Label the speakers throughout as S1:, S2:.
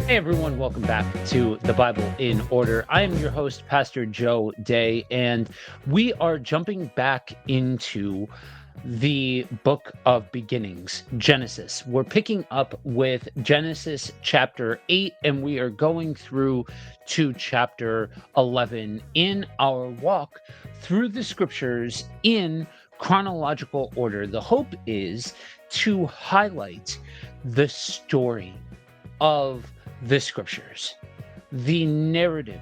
S1: Hey everyone, welcome back to the Bible in Order. I am your host, Pastor Joe Day, and we are jumping back into the book of beginnings, Genesis. We're picking up with Genesis chapter 8, and we are going through to chapter 11 in our walk through the scriptures in chronological order. The hope is to highlight the story of the scriptures, the narrative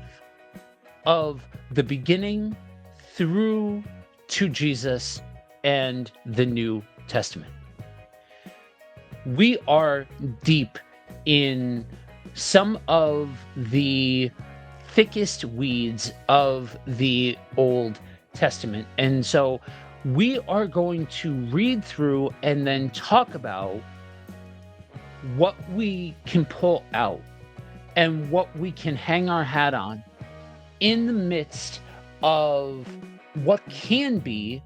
S1: of the beginning through to Jesus and the New Testament. We are deep in some of the thickest weeds of the Old Testament. And so we are going to read through and then talk about what we can pull out and what we can hang our hat on in the midst of what can be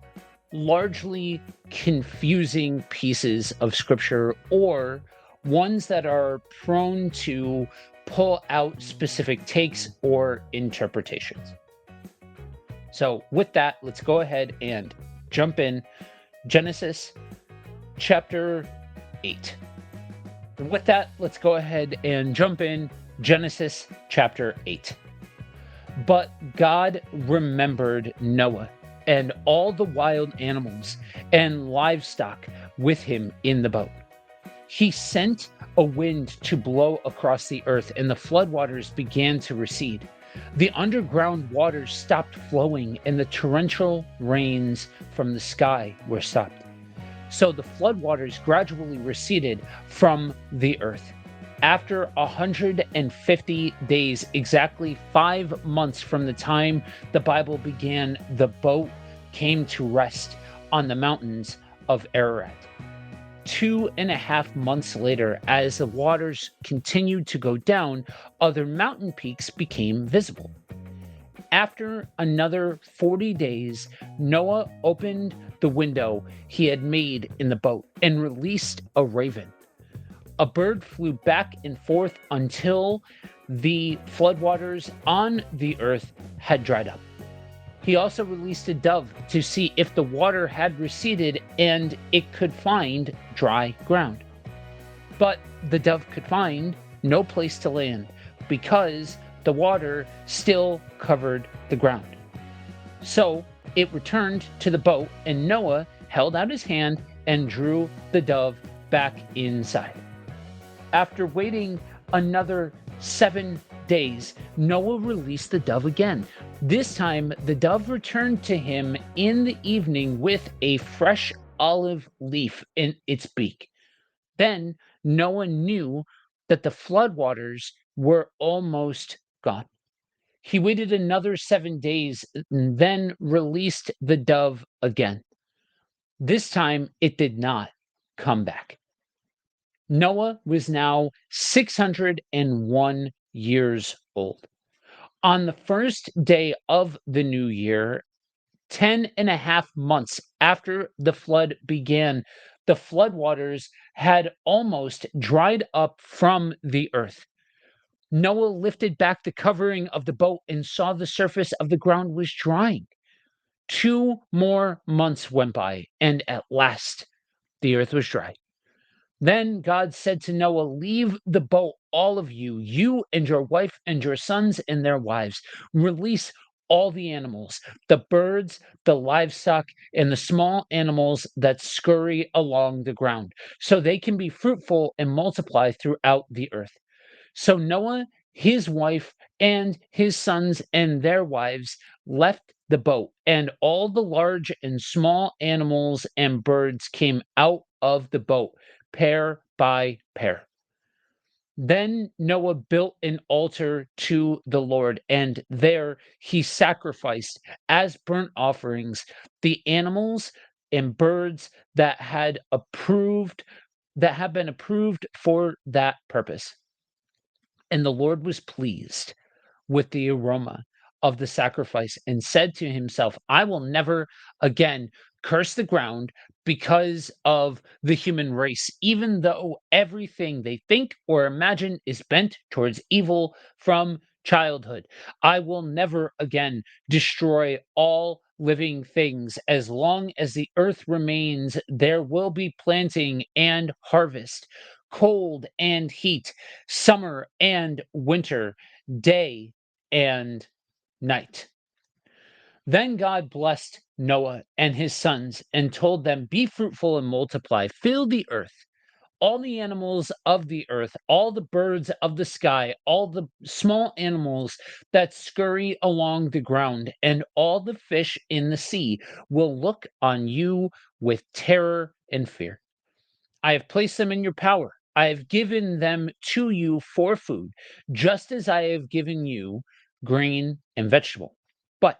S1: largely confusing pieces of scripture or ones that are prone to pull out specific takes or interpretations. So with that, let's go ahead and jump in. Genesis chapter 8. With that, let's go ahead and jump in. Genesis chapter 8. But God remembered Noah and all the wild animals and livestock with him in the boat. He sent a wind to blow across the earth, and the floodwaters began to recede. The underground waters stopped flowing, and the torrential rains from the sky were stopped. So the floodwaters gradually receded from the earth. After 150 days, exactly 5 months from the time the Bible began, the boat came to rest on the mountains of Ararat. 2.5 months later, as the waters continued to go down, other mountain peaks became visible. After another 40 days, Noah opened the window he had made in the boat and released a raven. A bird flew back and forth until the floodwaters on the earth had dried up. He also released a dove to see if the water had receded and it could find dry ground. But the dove could find no place to land because the water still covered the ground. So it returned to the boat, and Noah held out his hand and drew the dove back inside. After waiting another 7 days, Noah released the dove again. This time, the dove returned to him in the evening with a fresh olive leaf in its beak. Then Noah knew that the floodwaters were almost gone. He waited another 7 days, and then released the dove again. This time, it did not come back. Noah was now 601 years old. On the first day of the new year, 10.5 months after the flood began, the floodwaters had almost dried up from the earth. Noah lifted back the covering of the boat and saw the surface of the ground was drying. 2 more months went by, and at last the earth was dry. Then God said to Noah, "Leave the boat, all of you, you and your wife and your sons and their wives. Release all the animals, the birds, the livestock, and the small animals that scurry along the ground, so they can be fruitful and multiply throughout the earth." So Noah, his wife, and his sons and their wives left the boat, and all the large and small animals and birds came out of the boat, pair by pair. Then Noah built an altar to the Lord, and there he sacrificed as burnt offerings the animals and birds that had been approved for that purpose. And the Lord was pleased with the aroma of the sacrifice and said to himself, "I will never again curse the ground because of the human race, even though everything they think or imagine is bent towards evil from childhood. I will never again destroy all living things. As long as the earth remains, there will be planting and harvest, cold and heat, summer and winter, day and night. Then God blessed Noah and his sons and told them, "Be fruitful and multiply, fill the earth, all the animals of the earth, all the birds of the sky, all the small animals that scurry along the ground, and all the fish in the sea will look on you with terror and fear. I have placed them in your power. I have given them to you for food, just as I have given you grain and vegetable. But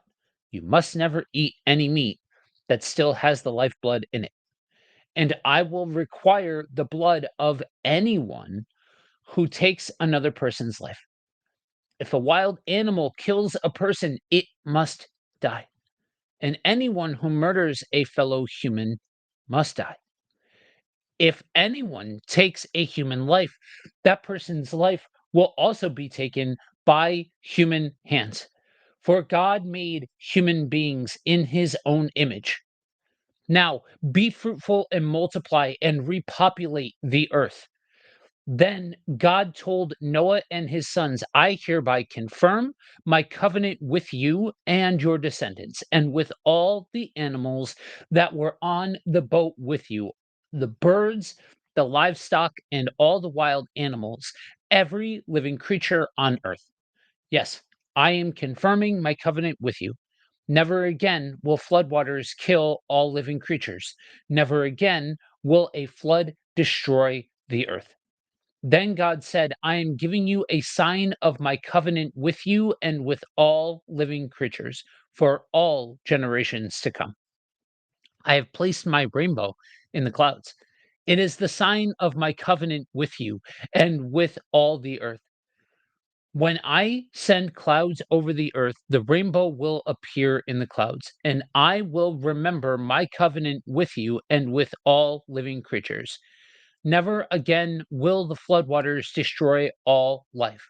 S1: you must never eat any meat that still has the lifeblood in it. And I will require the blood of anyone who takes another person's life. If a wild animal kills a person, it must die. And anyone who murders a fellow human must die. If anyone takes a human life, that person's life will also be taken by human hands. For God made human beings in his own image. Now be fruitful and multiply and repopulate the earth." Then God told Noah and his sons, "I hereby confirm my covenant with you and your descendants, and with all the animals that were on the boat with you, the birds, the livestock, and all the wild animals, every living creature on earth. Yes, I am confirming my covenant with you. Never again will floodwaters kill all living creatures. Never again will a flood destroy the earth." Then God said, "I am giving you a sign of my covenant with you and with all living creatures for all generations to come. I have placed my rainbow in the clouds. It is the sign of my covenant with you and with all the earth. When I send clouds over the earth, the rainbow will appear in the clouds, and I will remember my covenant with you and with all living creatures. Never again will the floodwaters destroy all life.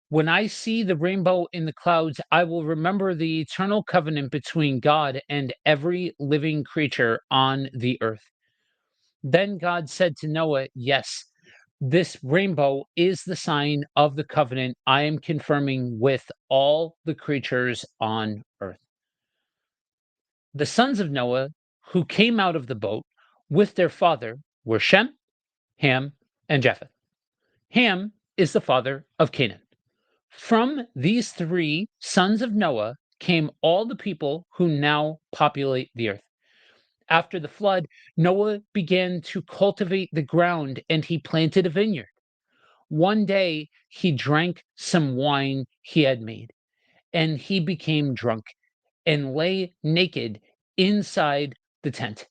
S1: When I see the rainbow in the clouds, I will remember the eternal covenant between God and every living creature on the earth." Then God said to Noah, "Yes, this rainbow is the sign of the covenant I am confirming with all the creatures on earth." The sons of Noah who came out of the boat with their father were Shem, Ham, and Japheth. Ham is the father of Canaan. From these three sons of Noah came all the people who now populate the earth. After the flood, Noah began to cultivate the ground and he planted a vineyard. One day he drank some wine he had made, and he became drunk and lay naked inside the tent.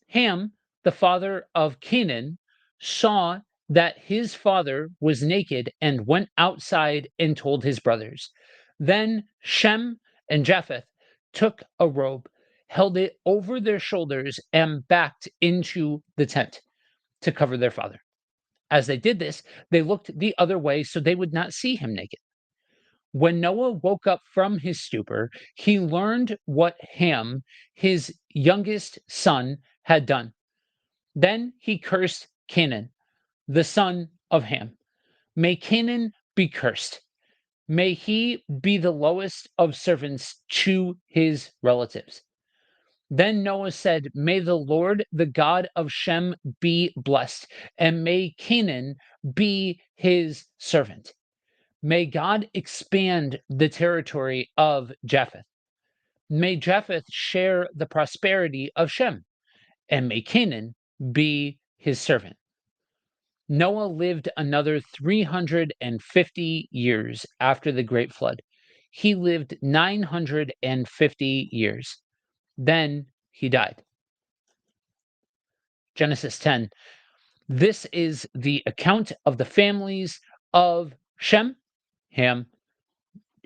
S1: Ham, the father of Canaan, saw that his father was naked and went outside and told his brothers. Then Shem and Japheth took a robe, held it over their shoulders, and backed into the tent to cover their father. As they did this, they looked the other way so they would not see him naked. When Noah woke up from his stupor, he learned what Ham, his youngest son, had done. Then he cursed Canaan, the son of Ham. "May Canaan be cursed. May he be the lowest of servants to his relatives." Then Noah said, "May the Lord, the God of Shem, be blessed, and may Canaan be his servant. May God expand the territory of Japheth. May Japheth share the prosperity of Shem, and may Canaan be his servant." Noah lived another 350 years after the great flood. He lived 950 years. Then he died. Genesis 10. This is the account of the families of Shem, Ham,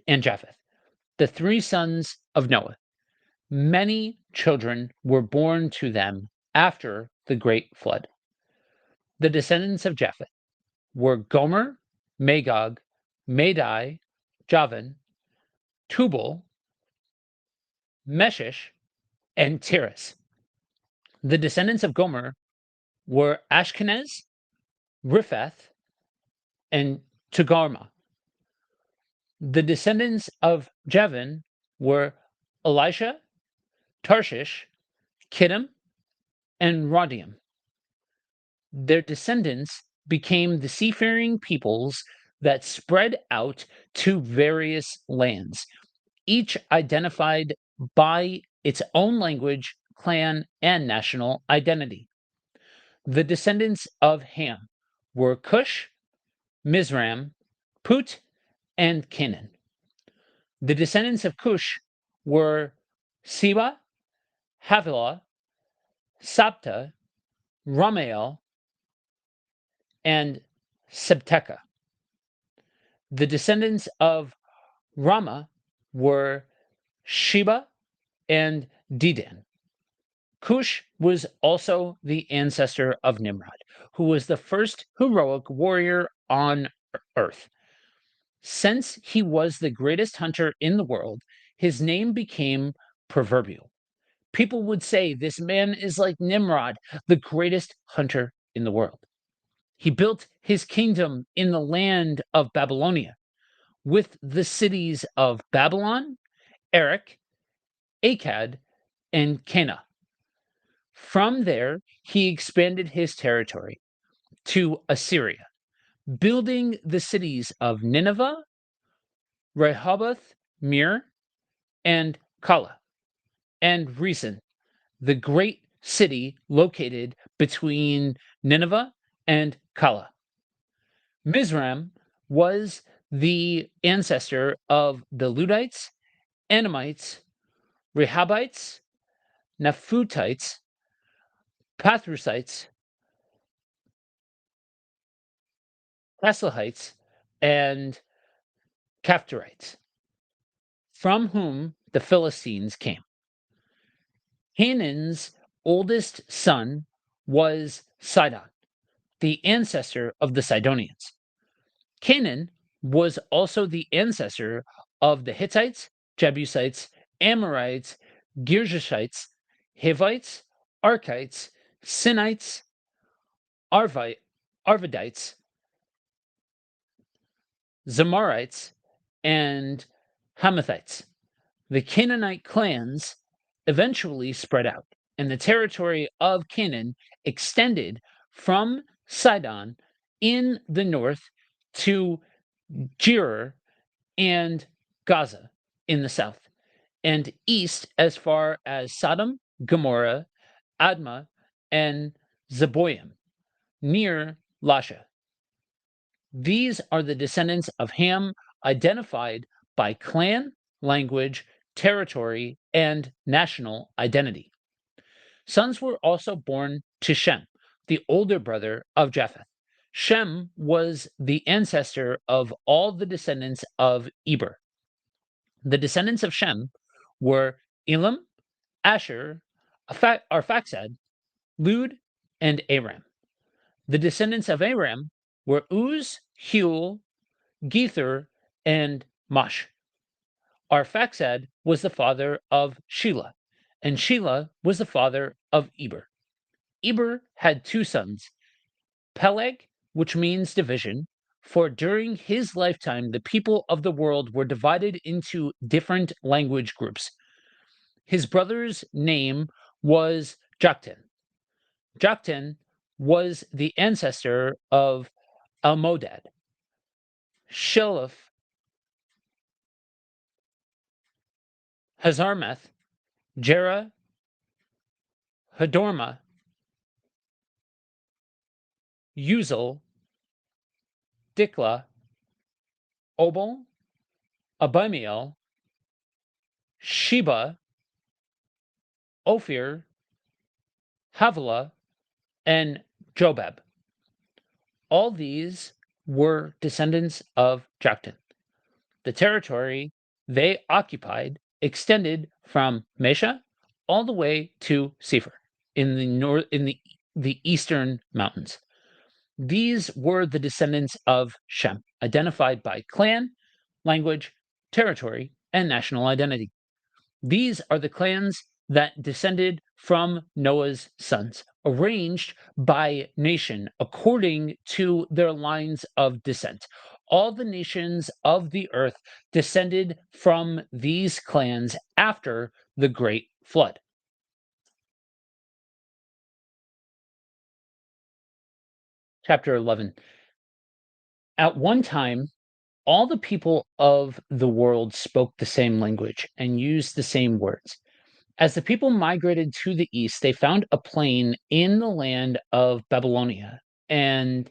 S1: and Japheth, the three sons of Noah. Many children were born to them after the great flood. The descendants of Japheth were Gomer, Magog, Madai, Javan, Tubal, Meshish, and Tiras. The descendants of Gomer were Ashkenaz, Riphath, and Togarmah. The descendants of Javan were Elisha, Tarshish, Kittim, and Rodium. Their descendants became the seafaring peoples that spread out to various lands, each identified by its own language, clan, and national identity. The descendants of Ham were Cush, Mizraim, Put, and Canaan. The descendants of Cush were Seba, Havilah, Sabta, Ramael, and Sebteca. The descendants of Rama were Sheba and Dedan. Cush was also the ancestor of Nimrod, who was the first heroic warrior on earth. Since he was the greatest hunter in the world, his name became proverbial. People would say this man is like Nimrod, the greatest hunter in the world. He built his kingdom in the land of Babylonia with the cities of Babylon, Erech, Akkad, and Cana. From there, he expanded his territory to Assyria, building the cities of Nineveh, Rehoboth, Mir, and Kala, and Resen, the great city located between Nineveh and Kala. Mizraim was the ancestor of the Ludites, Anamites, Rehabites, Naphutites, Pathrusites, Paslahites, and Caphtorites, from whom the Philistines came. Canaan's oldest son was Sidon, the ancestor of the Sidonians. Canaan was also the ancestor of the Hittites, Jebusites, Amorites, Girgashites, Hivites, Arkites, Sinites, Arvadites, Zamarites, and Hamathites. The Canaanite clans eventually spread out, and the territory of Canaan extended from Sidon in the north to Gerar and Gaza in the south, and east as far as Sodom, Gomorrah, Admah, and Zeboim near Lasha. These are the descendants of Ham identified by clan, language, territory, and national identity. Sons were also born to Shem, the older brother of Japheth. Shem was the ancestor of all the descendants of Eber. The descendants of Shem were Elam, Asher, Arphaxad, Lud, and Aram. The descendants of Aram were Uz, Huel, Gether, and Mash. Arphaxad was the father of Shelah, and Shelah was the father of Eber. Eber had two sons, Peleg, which means division, for during his lifetime the people of the world were divided into different language groups. His brother's name was Joktan. Joktan was the ancestor of Almodad, Sheleph, Hazarmeth, Jerah, Hadorma, Uzel, Dikla, Obal, Abimael, Sheba, Ophir, Havilah, and Jobab. All these were descendants of Joktan. The territory they occupied extended from Mesha all the way to Sefer in the eastern mountains. These were the descendants of Shem, identified by clan, language, territory, and national identity. These are the clans that descended from Noah's sons, arranged by nation according to their lines of descent. All the nations of the earth descended from these clans after the Great Flood. Chapter 11. At one time, all the people of the world spoke the same language and used the same words. As the people migrated to the east, they found a plain in the land of Babylonia and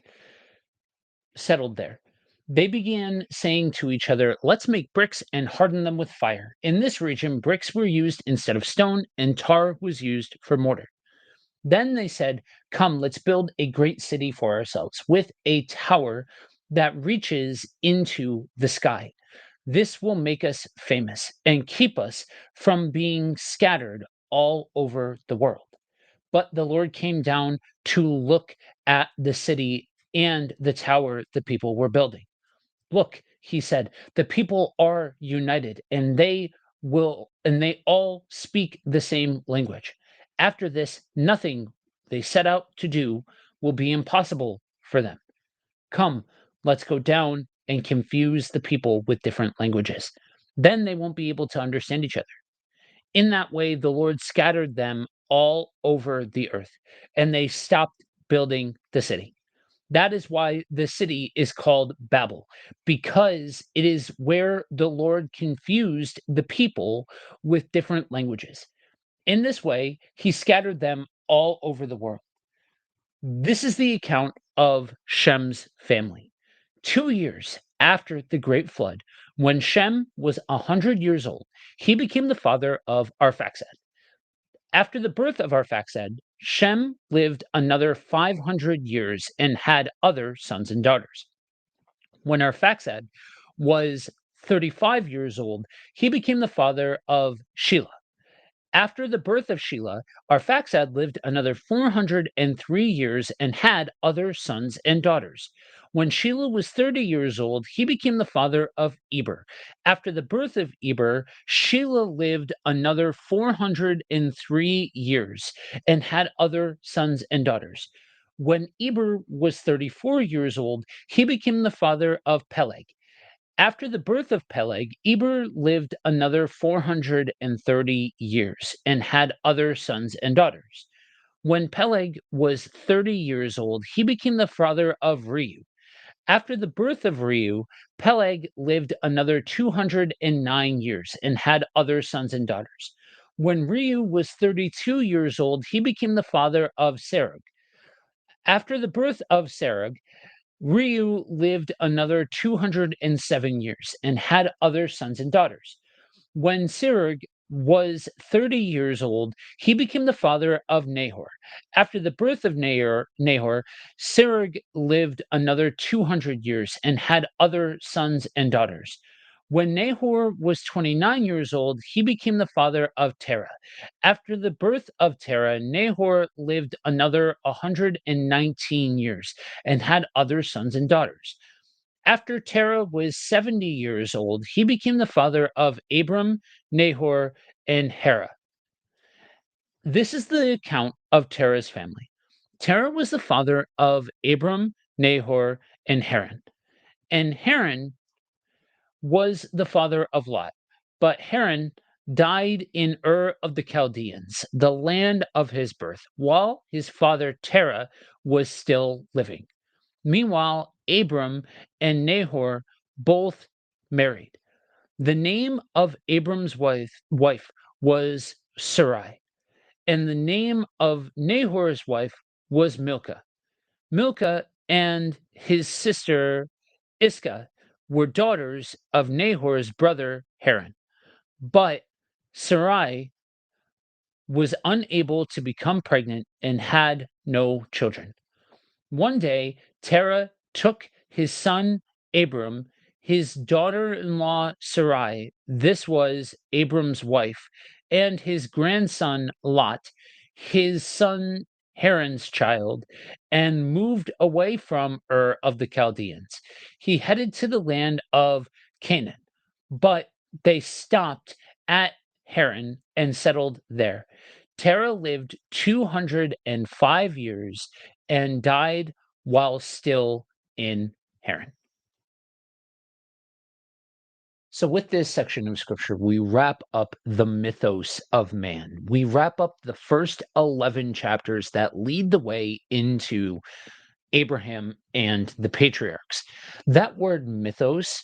S1: settled there. They began saying to each other, "Let's make bricks and harden them with fire." In this region, bricks were used instead of stone, and tar was used for mortar. Then they said, "Come, let's build a great city for ourselves with a tower that reaches into the sky. This will make us famous and keep us from being scattered all over the world." But the Lord came down to look at the city and the tower the people were building. "Look," he said, "the people are united and they all speak the same language. After this, nothing they set out to do will be impossible for them. Come, let's go down and confuse the people with different languages. Then they won't be able to understand each other." In that way, the Lord scattered them all over the earth, and they stopped building the city. That is why the city is called Babel, because it is where the Lord confused the people with different languages. In this way, he scattered them all over the world. This is the account of Shem's family. 2 years after the great flood, when Shem was 100 years old, he became the father of Arphaxad. After the birth of Arphaxad, Shem lived another 500 years and had other sons and daughters. When Arphaxad was 35 years old, he became the father of Shelah. After the birth of Shelah, Arphaxad lived another 403 years and had other sons and daughters. When Shelah was 30 years old, he became the father of Eber. After the birth of Eber, Shelah lived another 403 years and had other sons and daughters. When Eber was 34 years old, he became the father of Peleg. After the birth of Peleg, Eber lived another 430 years and had other sons and daughters. When Peleg was 30 years old, he became the father of Reu. After the birth of Reu, Peleg lived another 209 years and had other sons and daughters. When Reu was 32 years old, he became the father of Serug. After the birth of Serug, Reu lived another 207 years and had other sons and daughters. When Serug was 30 years old, he became the father of Nahor. After the birth of Nahor, Serug lived another 200 years and had other sons and daughters. When Nahor was 29 years old, he became the father of Terah. After the birth of Terah, Nahor lived another 119 years and had other sons and daughters. After Terah was 70 years old, he became the father of Abram, Nahor, and Haran. This is the account of Terah's family. Terah was the father of Abram, Nahor, and Haran. And Haran was the father of Lot. But Haran died in Ur of the Chaldeans, the land of his birth, while his father Terah was still living. Meanwhile, Abram and Nahor both married. The name of Abram's wife was Sarai, and the name of Nahor's wife was Milcah. Milcah and his sister Iscah were daughters of Nahor's brother Haran. But Sarai was unable to become pregnant and had no children. One day, Terah took his son Abram, his daughter in law Sarai, this was Abram's wife, and his grandson Lot, his son Haran's child, and moved away from Ur of the Chaldeans. He headed to the land of Canaan, but they stopped at Haran and settled there. Terah lived 205 years and died while still in Haran. So, with this section of scripture, we wrap up the mythos of man. We wrap up the first 11 chapters that lead the way into Abraham and the patriarchs. That word mythos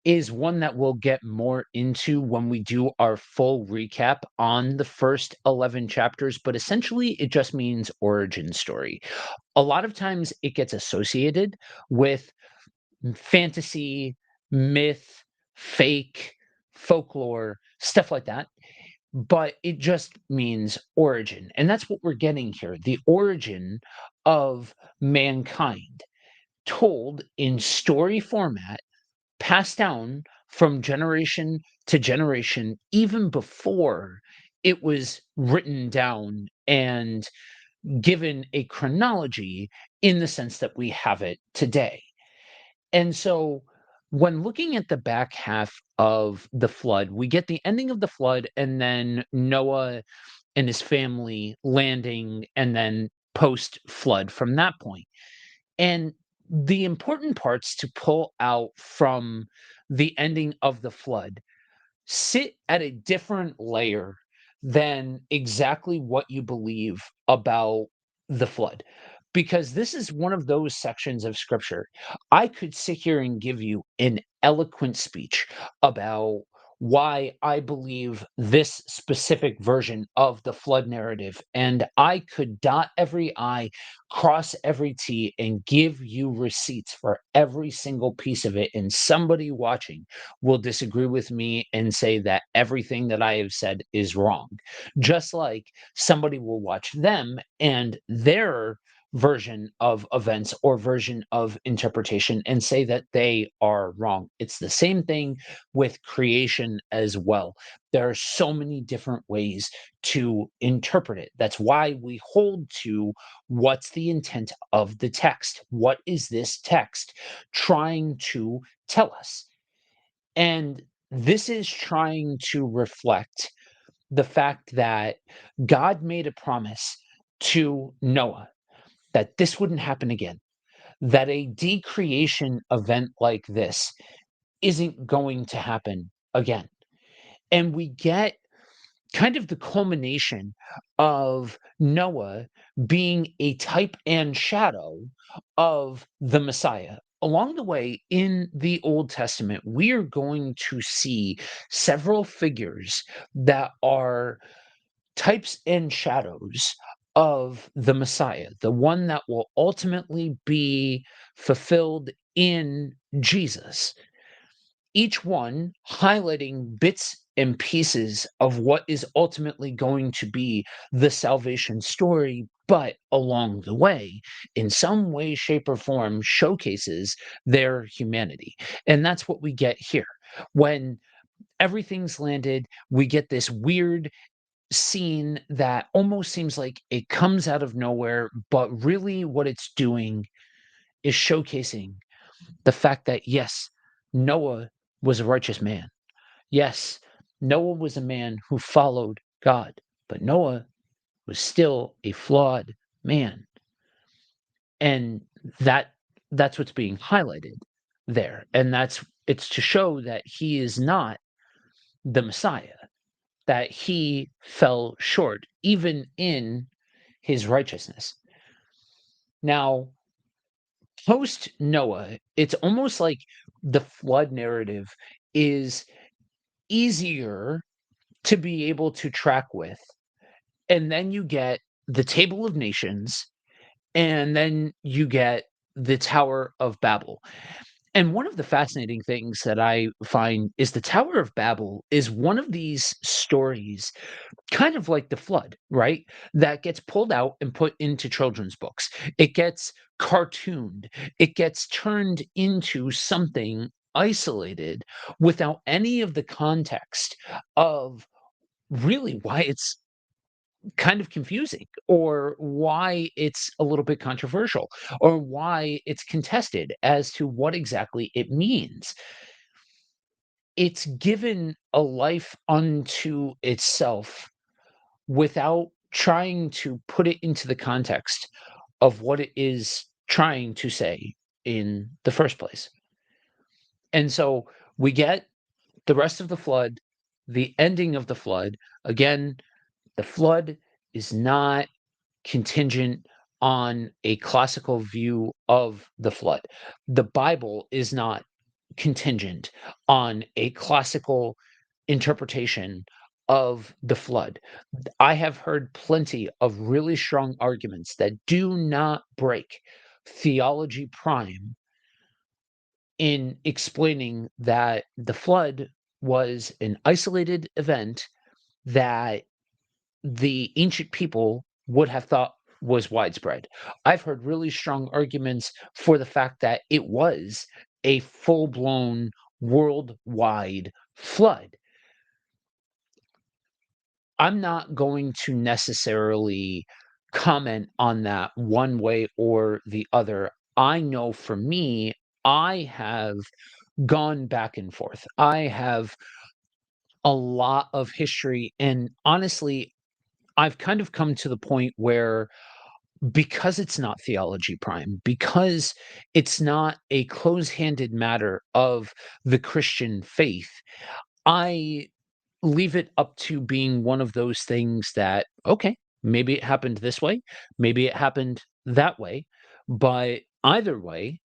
S1: is one that we'll get more into when we do our full recap on the first 11 chapters, but essentially it just means origin story. A lot of times it gets associated with fantasy, myth, fake, folklore, stuff like that. But it just means origin. And that's what we're getting here, the origin of mankind, told in story format, passed down from generation to generation, even before it was written down and given a chronology in the sense that we have it today. And so when looking at the back half of the flood, we get the ending of the flood and then Noah and his family landing and then post flood from that point. And the important parts to pull out from the ending of the flood sit at a different layer than exactly what you believe about the flood. Because this is one of those sections of scripture. I could sit here and give you an eloquent speech about why I believe this specific version of the flood narrative. And I could dot every I, cross every T, and give you receipts for every single piece of it. And somebody watching will disagree with me and say that everything that I have said is wrong. Just like somebody will watch them and their version of events or version of interpretation and say that they are wrong. It's the same thing with creation as well. There are so many different ways to interpret it. That's why we hold to what's the intent of the text? What is this text trying to tell us? And this is trying to reflect the fact that God made a promise to Noah that this wouldn't happen again, that a decreation event like this isn't going to happen again. And we get kind of the culmination of Noah being a type and shadow of the Messiah. Along the way in the Old Testament, we are going to see several figures that are types and shadows of the Messiah, the one that will ultimately be fulfilled in Jesus, each one highlighting bits and pieces of what is ultimately going to be the salvation story, but along the way, in some way, shape, or form, showcases their humanity. And that's what we get here. When everything's landed, we get this weird scene that almost seems like it comes out of nowhere, but really what it's doing is showcasing the fact that, yes, Noah was a righteous man. Yes, Noah was a man who followed God, but Noah was still a flawed man. And that that's what's being highlighted there. And it's to show that he is not the Messiah, that he fell short even in his righteousness. Now, post Noah, it's almost like the flood narrative is easier to be able to track with. And then you get the Table of Nations, and then you get the Tower of Babel. And one of the fascinating things that I find is the Tower of Babel is one of these stories, kind of like the flood, right? That gets pulled out and put into children's books. It gets cartooned, it gets turned into something isolated without any of the context of really why it's kind of confusing, or why it's a little bit controversial, or why it's contested as to what exactly it means. It's given a life unto itself without trying to put it into the context of what it is trying to say in the first place. And so we get the rest of the flood, the ending of the flood. Again, the flood is not contingent on a classical view of the flood. The Bible is not contingent on a classical interpretation of the flood. I have heard plenty of really strong arguments that do not break theology prime in explaining that the flood was an isolated event that the ancient people would have thought was widespread. I've heard really strong arguments for the fact that it was a full-blown worldwide flood. I'm not going to necessarily comment on that one way or the other. I know for me, I have gone back and forth. I have a lot of history, and honestly, I've kind of come to the point where, because it's not theology prime, because it's not a close-handed matter of the Christian faith, I leave it up to being one of those things that, okay, maybe it happened this way, maybe it happened that way, but either way,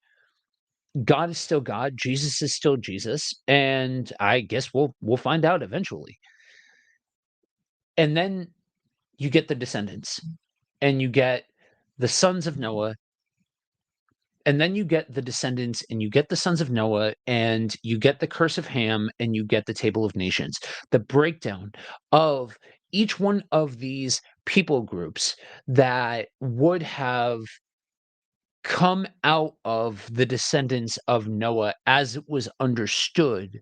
S1: God is still God, Jesus is still Jesus, and I guess we'll find out eventually. And then you get the descendants, and you get the sons of Noah, and then you get the descendants, and you get the sons of Noah, and you get the curse of Ham, and you get the table of nations. The breakdown of each one of these people groups that would have come out of the descendants of Noah as it was understood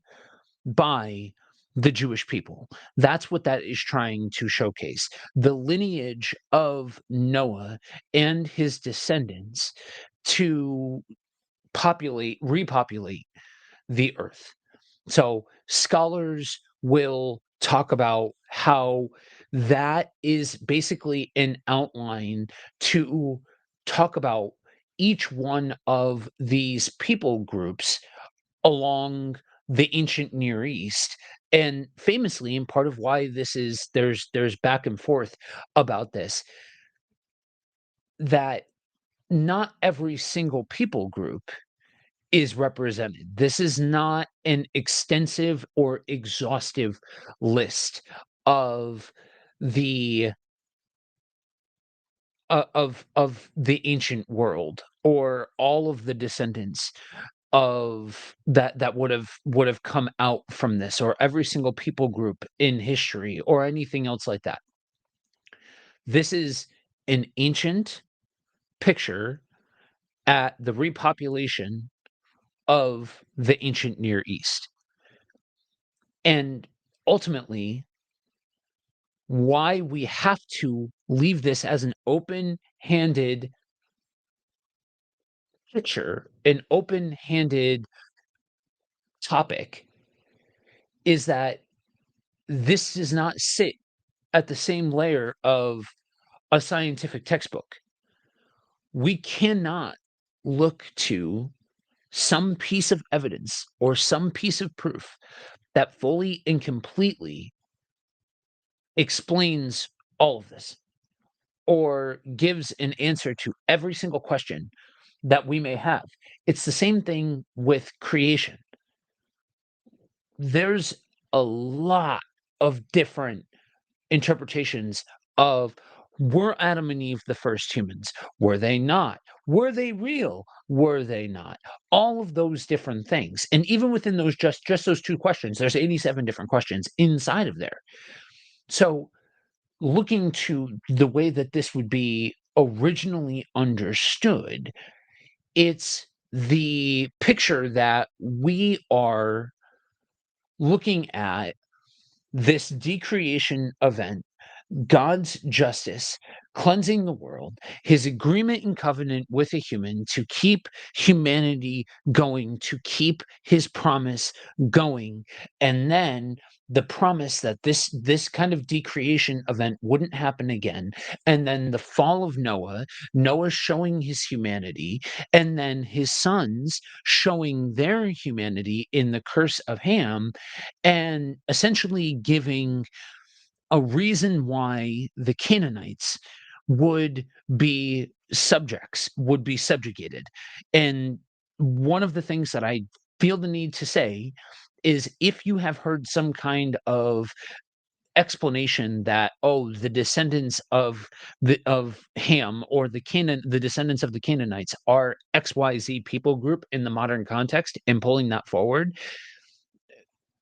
S1: by the Jewish people. That's what that is trying to showcase. The lineage of Noah and his descendants to repopulate the earth. So scholars will talk about how that is basically an outline to talk about each one of these people groups along the ancient Near East. And famously, and part of why this is there's back and forth about this, that not every single people group is represented. This is not an extensive or exhaustive list of the of the ancient world, or all of the descendants of that would have come out from this, or every single people group in history, or anything else like that. This is an ancient picture at the repopulation of the ancient Near East. And ultimately, why we have to leave this as an open-handed picture, an open-handed topic, is that this does not sit at the same layer of a scientific textbook. We cannot look to some piece of evidence or some piece of proof that fully and completely explains all of this, or gives an answer to every single question that we may have. It's the same thing with creation. There's a lot of different interpretations of, were Adam and Eve the first humans? Were they not? Were they real? Were they not? All of those different things. And even within those, just those two questions, there's 87 different questions inside of there. So looking to the way that this would be originally understood, it's the picture that we are looking at this decreation event, God's justice, cleansing the world, his agreement and covenant with a human to keep humanity going, to keep his promise going, and then the promise that this kind of decreation event wouldn't happen again, and then the fall of Noah, Noah showing his humanity, and then his sons showing their humanity in the curse of Ham, and essentially giving a reason why the Canaanites would would be subjugated. And one of the things that I feel the need to say is if you have heard some kind of explanation that, oh, the descendants of Ham, or the descendants of the Canaanites are XYZ people group in the modern context, and pulling that forward,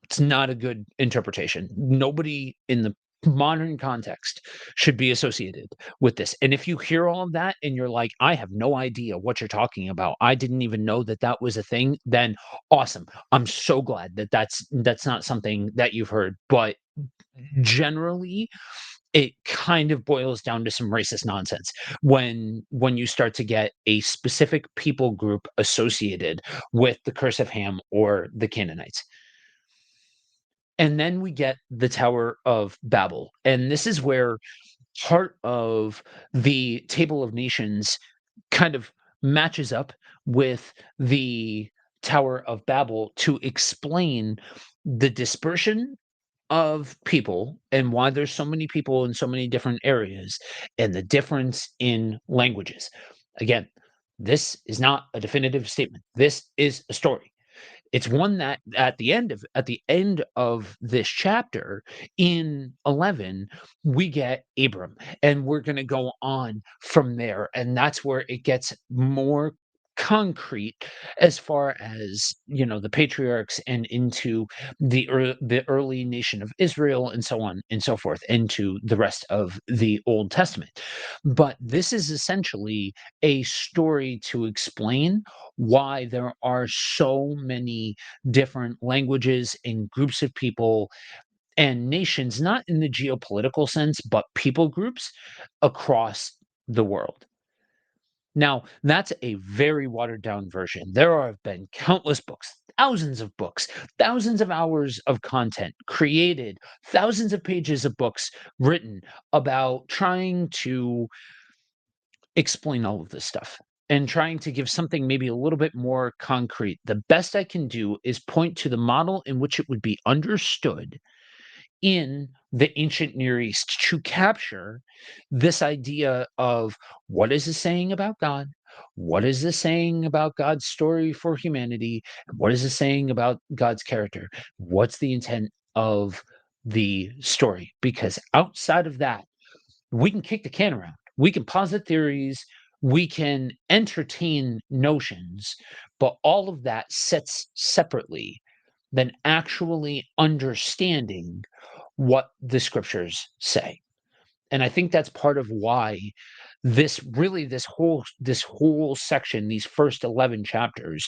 S1: it's not a good interpretation. Nobody in the modern context should be associated with this. And if you hear all of that and you're like, I have no idea what you're talking about, I didn't even know that that was a thing, then awesome. I'm so glad that that's not something that you've heard. But generally, it kind of boils down to some racist nonsense when you start to get a specific people group associated with the curse of Ham or the Canaanites. And then we get the Tower of Babel. And this is where part of the Table of Nations kind of matches up with the Tower of Babel to explain the dispersion of people and why there's so many people in so many different areas and the difference in languages. Again, this is not a definitive statement. This is a story. It's one that at the end of this chapter in 11, we get Abram, and we're gonna go on from there, and that's where it gets more concrete as far as, the patriarchs and into the early nation of Israel and so on and so forth, into the rest of the Old Testament. But this is essentially a story to explain why there are so many different languages and groups of people and nations, not in the geopolitical sense, but people groups across the world. Now, that's a very watered down version. There have been countless books, thousands of books, thousands of hours of content created, thousands of pages of books written about trying to explain all of this stuff and trying to give something maybe a little bit more concrete. The best I can do is point to the model in which it would be understood in the ancient Near East to capture this idea of what is this saying about God? What is this saying about God's story for humanity? What is this saying about God's character? What's the intent of the story? Because outside of that, we can kick the can around. We can posit theories. We can entertain notions, but all of that sits separately than actually understanding what the scriptures say. And I think that's part of why this whole section, these first 11 chapters,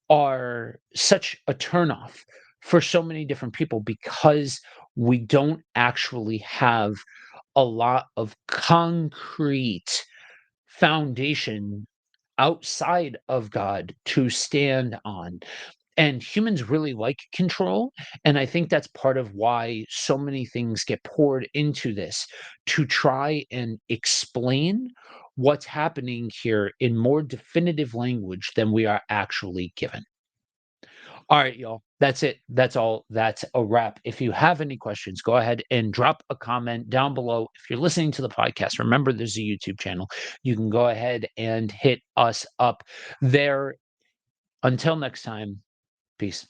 S1: are such a turnoff for so many different people, because we don't actually have a lot of concrete foundation outside of God to stand on. And humans really like control. And I think that's part of why so many things get poured into this to try and explain what's happening here in more definitive language than we are actually given. All right, y'all. That's it. That's all. That's a wrap. If you have any questions, go ahead and drop a comment down below. If you're listening to the podcast, remember there's a YouTube channel. You can go ahead and hit us up there. Until next time, peace.